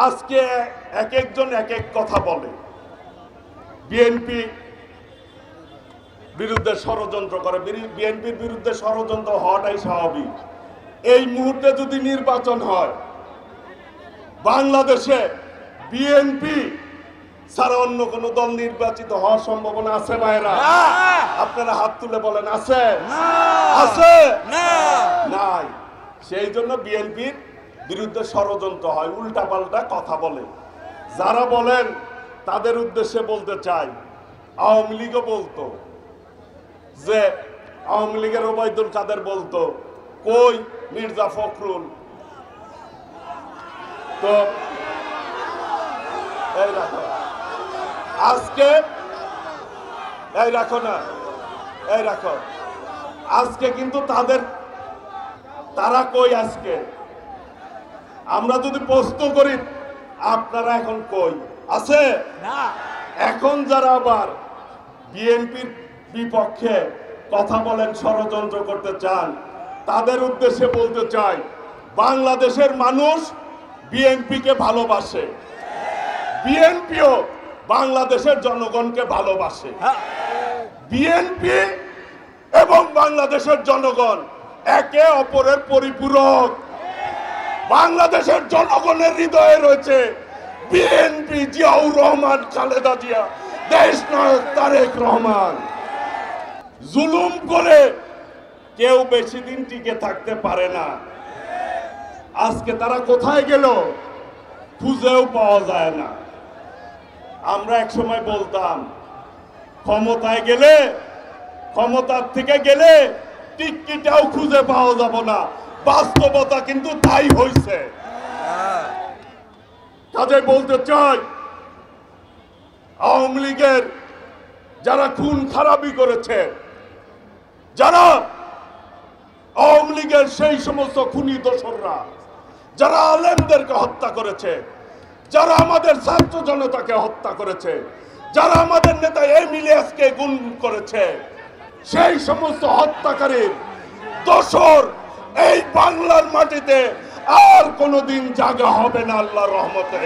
আজকে এক একজন এক এক কথা বলে। বিএনপি বিরুদ্ধে ষড়যন্ত্র করে, বিএনপির বিরুদ্ধে ষড়যন্ত্র হওয়াটাই স্বাভাবিক। এই মুহূর্তে যদি নির্বাচন হয়, বাংলাদেশে বিএনপি ছাড়া অন্য কোন দল নির্বাচিত হওয়ার সম্ভাবনা আছে ভাইরা? আপনারা হাত তুলে বলেন আছে? আছে? নাই। সেই জন্য বিএনপির বিরুদ্ধে ষড়যন্ত্র হয়, উল্টাপাল্টা কথা বলে। যারা বলেন তাদের উদ্দেশ্যে বলতে চাই, আওয়ামী লীগও বলতো যে, আওয়ামী লীগের ওবায়দুল কাদের বলতো, কই মির্জা ফখরুল? তো এই রাখো, আজকে এই রাখো না, এই রাখো, আজকে কিন্তু তারা কই? আজকে আমরা যদি প্রশ্ন করি আপনারা এখন কই? আছে না। এখন যারা আবার বিএনপির বিপক্ষে কথা বলেন, ষড়যন্ত্র করতে চান, তাদের উদ্দেশ্যে বলতে চাই, বাংলাদেশের মানুষ বিএনপিকে ভালোবাসে, বিএনপিও বাংলাদেশের জনগণকে ভালোবাসে। বিএনপি এবং বাংলাদেশের জনগণ একে অপরের পরিপূরক। বাংলাদেশের জনগণের হৃদয়ে রয়েছে বিএনপি, জিয়াউর রহমান, খালেদা জিয়া, দেশ নায়ক তারেক রহমান। জুলুম করে কেউ বেশি দিন টিকে থাকতে পারে না। আজকে তারা কোথায় গেল খুঁজেও পাওয়া যায় না। আমরা এক সময় বলতাম ক্ষমতায় গেলে, ক্ষমতার থেকে গেলে টিকিটাও খুঁজে পাওয়া যাব না। বাস্তবতা কিন্তু তাই হয়েছে। কাজে বলতে চাই, আওয়ামী লীগের যারা খুন খারাপি করেছে, যারা আওয়ামী লীগের সেই সমস্ত খুনি দোসররা, যারা আলেমদেরকে হত্যা করেছে, যারা আমাদের ছাত্র জনতাকে হত্যা করেছে, যারা আমাদের নেতা এমিলিয়াসকে গুম করেছে, সেই সমস্ত হত্যাকারীর দোসর এই বাংলার মাটিতে আর কোনোদিন জাগা হবে না আল্লাহর রহমতে।